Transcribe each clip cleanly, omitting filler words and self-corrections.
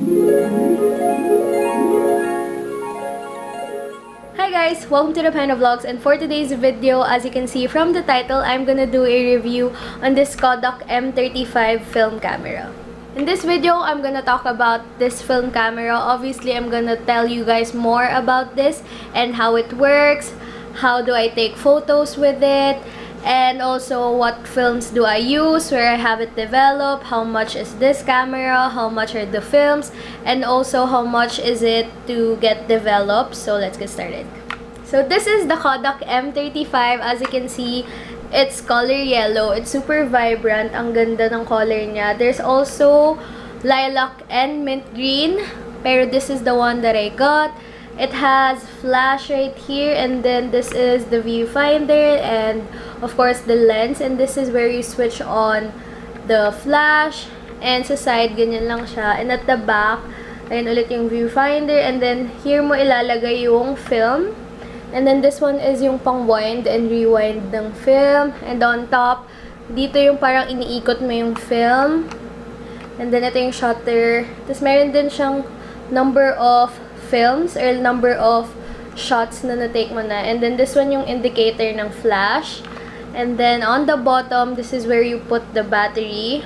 Hi guys! Welcome to the Panda Vlogs, and for today's video, as you can see from the title, I'm gonna do a review on this Kodak M35 film camera. In this video, I'm gonna talk about this film camera. Obviously, I'm gonna tell you guys more about this and how it works, how do I take photos with it, and also what films do I use, where I have it developed, how much is this camera, how much are the films, and also how much is it to get developed. So let's get started. So this is the Kodak M35. As you can see, it's color yellow. It's super vibrant. Ang ganda ng color niya. There's also lilac and mint green, pero this is the one that I got. It has flash right here, and then this is the viewfinder, and of course the lens, and this is where you switch on the flash, and sa side ganyan lang siya, and at the back ayan ulit yung viewfinder, and then here mo ilalagay yung film, and then this one is yung pang wind and rewind ng film, and on top dito yung parang iniikot mo yung film, and then ito yung shutter. Tapos meron din siyang number of films or number of shots na na-take mo na. And then this one yung indicator ng flash. And then on the bottom, this is where you put the battery.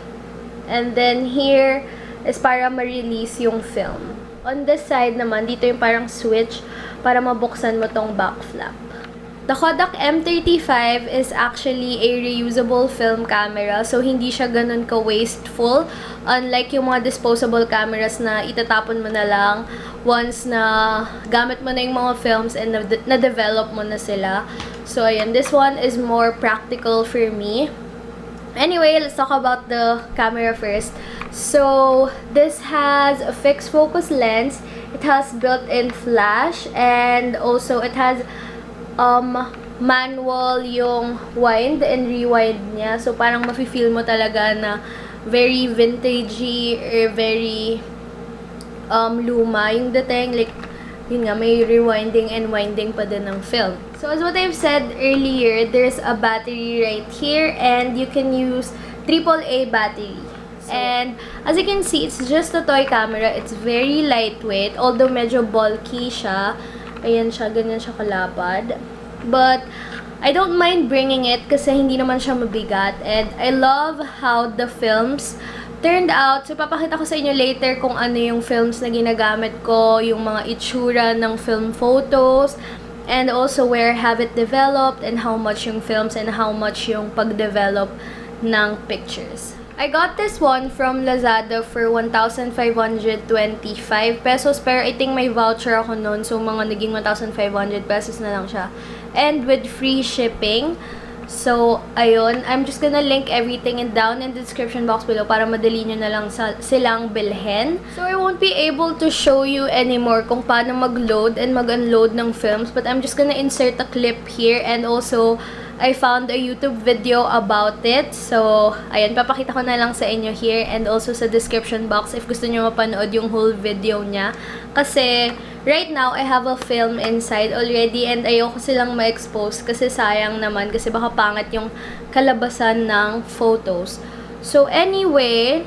And then here is para ma-release yung film. On this side naman, dito yung parang switch para mabuksan mo tong back flap. The Kodak M35 is actually a reusable film camera, so hindi siya ganun ka-wasteful. Unlike yung mga disposable cameras na itatapon mo na lang once na gamit mo na yung mga films and na-develop mo na sila. So, ayan, this one is more practical for me. Anyway, let's talk about the camera first. So, this has a fixed focus lens. It has built-in flash, and also it has manual yung wind and rewind niya. So, parang mafe-feel mo talaga na very vintagey or very luma yung dating. Like, yun nga, may rewinding and winding pa din ng film. So, as what I've said earlier, there's a battery right here, and you can use AAA battery. And as you can see, it's just a toy camera. It's very lightweight, although medyo bulky siya. Ayan siya, ganyan siya kalapad. But I don't mind bringing it kasi hindi naman siya mabigat. And I love how the films turned out. So, papakita ko sa inyo later kung ano yung films na ginagamit ko, yung mga itsura ng film photos, and also where I have it developed, and how much yung films, and how much yung pag-develop ng pictures. I got this one from Lazada for 1,525 pesos, pero I think may voucher ako noon, so mga naging 1,500 pesos na lang siya. And with free shipping. So, ayun. I'm just gonna link everything down in the description box below para madali nyo na lang silang bilhin. So, I won't be able to show you anymore kung paano mag-load and mag-unload ng films, but I'm just gonna insert a clip here, and also I found a YouTube video about it. So, ayan, papakita ko na lang sa inyo here and also sa description box if gusto nyo mapanood yung whole video niya. Kasi, right now, I have a film inside already, and ayoko silang ma-expose kasi sayang naman kasi baka pangit yung kalabasan ng photos. So, anyway,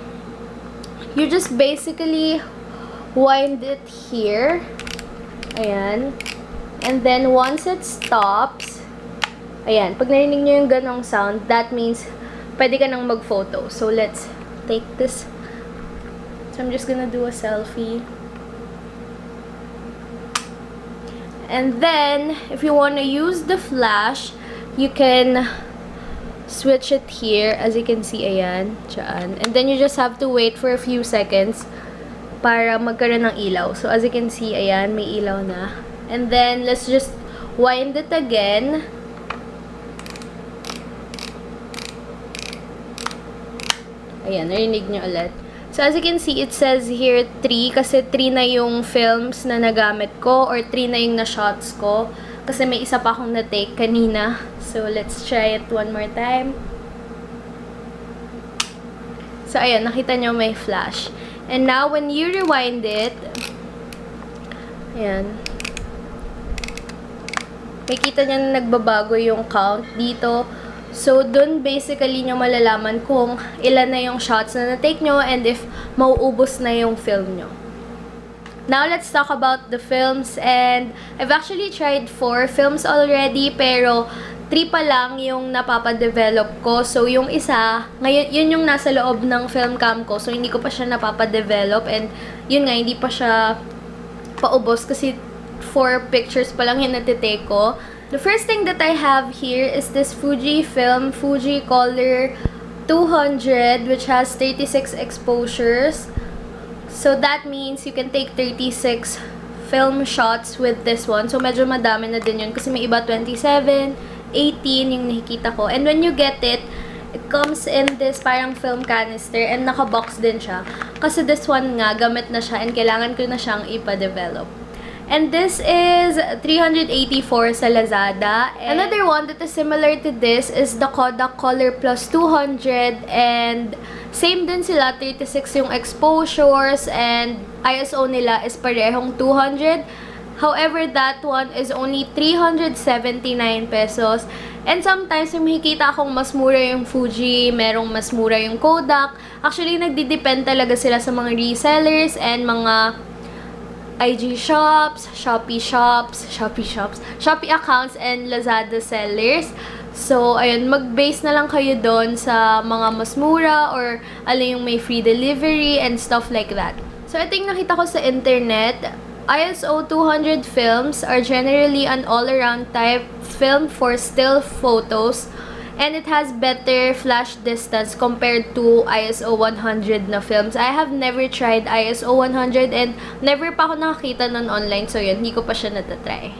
you just basically wind it here. Ayan. And then, once it stops, ayan, pag narinig nyo yung ganong sound, that means pwede ka nang mag-photo. So, let's take this. So, I'm just gonna do a selfie. And then, if you want to use the flash, you can switch it here. As you can see, ayan, dyan. And then, you just have to wait for a few seconds para magkaroon ng ilaw. So, as you can see, ayan, may ilaw na. And then, let's just wind it again. Ayan, narinig nyo ulit. So, as you can see, it says here 3 kasi 3 na yung films na nagamit ko or 3 na yung na-shots ko kasi may isa pa akong na-take kanina. So, let's try it one more time. So, ayan, nakita nyo may flash. And now, when you rewind it, ayan, makikita nyo na nagbabago yung count dito. So, dun basically nyo malalaman kung ilan na yung shots na na-take nyo and if mauubos na yung film nyo. Now, let's talk about the films. And I've actually tried 4 films already, pero 3 pa lang yung napapadevelop ko. So, yung isa, ngayon, yun yung nasa loob ng film cam ko. So, hindi ko pa siya napapadevelop. And yun nga, hindi pa siya paubos kasi 4 pictures pa lang yung natitake ko. The first thing that I have here is this Fujifilm Fuji Color 200, which has 36 exposures. So that means you can take 36 film shots with this one. So medyo madami na din yun kasi may iba 27, 18 yung nakikita ko. And when you get it, it comes in this parang film canister and naka-box din siya. Kasi this one nga, gamit na siya and kailangan ko na siyang ipa-develop. And this is 384 sa Lazada. And another one that is similar to this is the Kodak Color Plus 200, and same din sila, 36 yung exposures, and ISO nila is parehong 200. However, that one is only 379 pesos. And sometimes, may makikita akong mas mura yung Fuji, merong mas mura yung Kodak. Actually, nagdi-depend talaga sila sa mga resellers and mga IG shops, Shopee accounts, and Lazada sellers. So, ayun, mag-base na lang kayo doon sa mga mas mura or alin yung may free delivery and stuff like that. So, ito yung nakita ko sa internet. ISO 200 films are generally an all-around type film for still photos, and it has better flash distance compared to ISO 100 na films. I have never tried ISO 100 and never pa ako nakakita nun online, so yun, hindi ko pa siya natatry.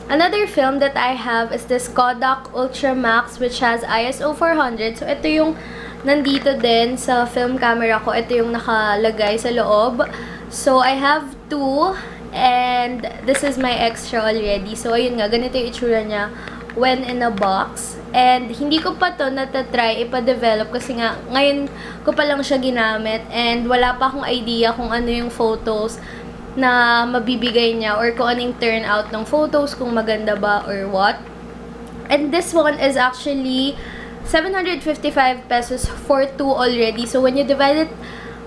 Another film that I have is this Kodak Ultramax, which has ISO 400. So ito yung nandito din sa film camera ko. Ito yung nakalagay sa loob. So I have 2, and this is my extra already. So ayun nga, ganito yung itsura niya when in a box. And hindi ko pa to natatry ipa-develop kasi nga ngayon ko pa lang siya ginamit and wala pa akong idea kung ano yung photos na mabibigay niya or kung anong turnout ng photos, kung maganda ba or what. And this one is actually 755 pesos for 2 already. So when you divide it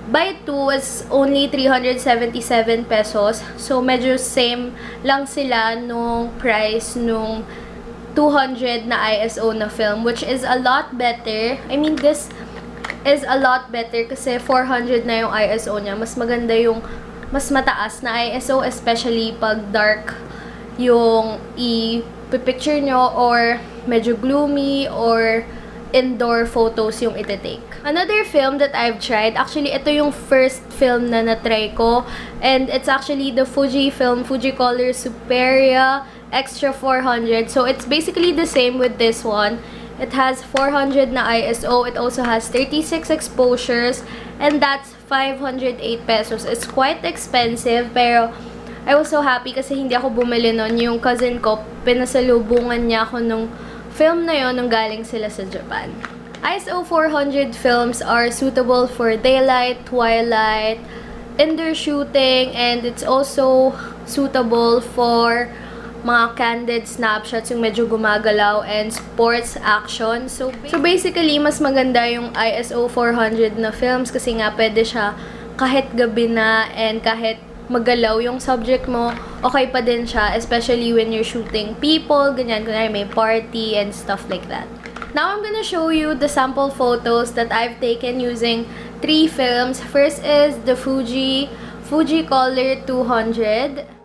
by 2, is only 377 pesos. So medyo same lang sila nung price nung 200 na ISO na film, which is a lot better. I mean, this is a lot better kasi 400 na yung ISO niya. Mas maganda yung mas mataas na ISO, especially pag dark yung i-picture nyo or medyo gloomy or indoor photos yung iti-take. Another film that I've tried, actually ito yung first film na na-try ko, and it's actually the Fujifilm Fujicolor Superia Extra 400. So it's basically the same with this one. It has 400 na ISO. It also has 36 exposures, and that's 508 pesos. It's quite expensive, pero I was so happy kasi hindi ako bumili nun. Yung cousin ko, pinasalubungan niya ako nung film na yon nung galing sila sa Japan. ISO 400 films are suitable for daylight, twilight, indoor shooting, and it's also suitable for mga candid snapshots, yung medyo gumagalaw, and sports action. So basically, mas maganda yung ISO 400 na films kasi nga pwede siya kahit gabi na and kahit magalaw yung subject mo, okay pa din siya, especially when you're shooting people, ganyan, kunwari may party and stuff like that. Now, I'm gonna show you the sample photos that I've taken using 3 films. First is the Fujicolor 200.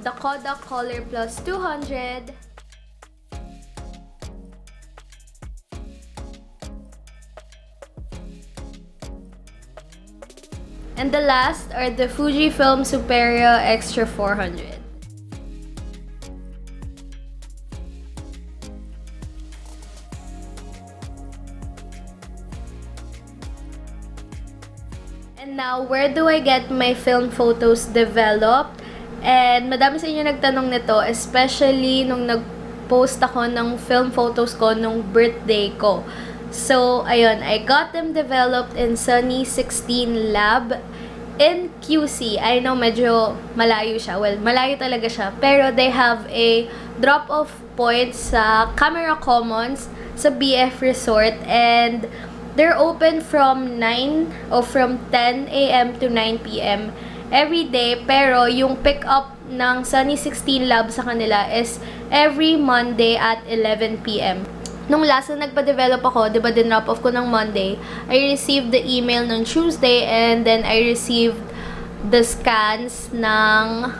The Kodak Color Plus 200, and the last are the Fujifilm Superia Extra 400. And now, where do I get my film photos developed? And madami sa inyo nagtanong nito, especially nung nag-post ako ng film photos ko nung birthday ko. So, ayun, I got them developed in Sunny 16 Lab. in QC. I know medyo malayo siya. Well, malayo talaga siya. Pero they have a drop-off point sa Camera Commons sa BF Resort, and they're open from 9 or from 10 a.m. to 9 p.m. every day. Pero yung pick-up ng Sunny 16 Lab sa kanila is every Monday at 11 p.m. Nung last na nagpa-develop ako, di ba, din-drop off ko ng Monday, I received the email ng Tuesday, and then I received the scans ng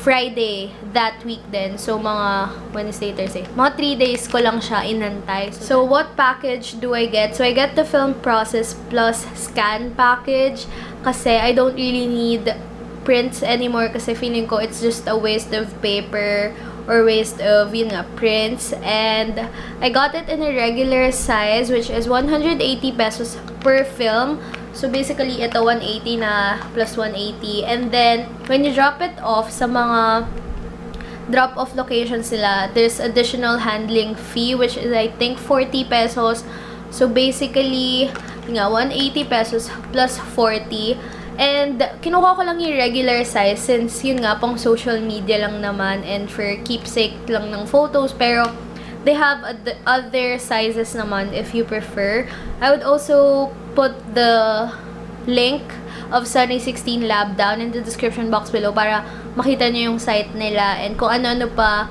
Friday that week din. So, mga Wednesday, Thursday. Mga 3 days ko lang siya inantay. So, what package do I get? So, I get the film process plus scan package kasi I don't really need prints anymore kasi feeling ko it's just a waste of paper or waste of, yun nga, prints. And I got it in a regular size, which is 180 pesos per film. So, basically, ito 180 na plus 180. And then, when you drop it off sa mga drop-off locations nila, there's additional handling fee, which is, I think, 40 pesos. So, basically, nga, 180 pesos plus 40. And, kinuha ko lang yung regular size since, yun nga, pang social media lang naman and for keepsake lang ng photos. Pero, they have other sizes naman if you prefer. I would also put the link of Sunny 16 Lab down in the description box below para makita nyo yung site nila and kung ano-ano pa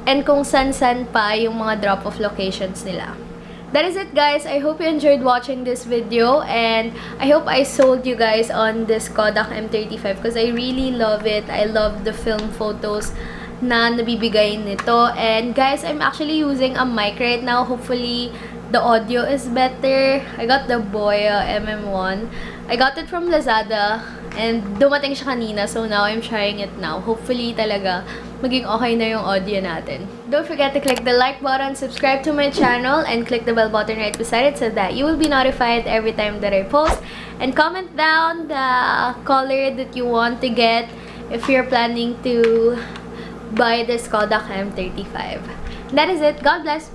and kung san-san pa yung mga drop-off locations nila. That is it, guys. I hope you enjoyed watching this video, and I hope I sold you guys on this Kodak M35 because I really love it. I love the film photos na nabibigay nito. And guys, I'm actually using a mic right now. Hopefully, the audio is better. I got the Boya MM1. I got it from Lazada and dumating siya kanina, so now I'm trying it now. Hopefully talaga maging okay na yung audio natin. Don't forget to click the like button, subscribe to my channel, and click the bell button right beside it so that you will be notified every time that I post. And comment down the color that you want to get if you're planning to buy this Kodak M35. That is it. God bless.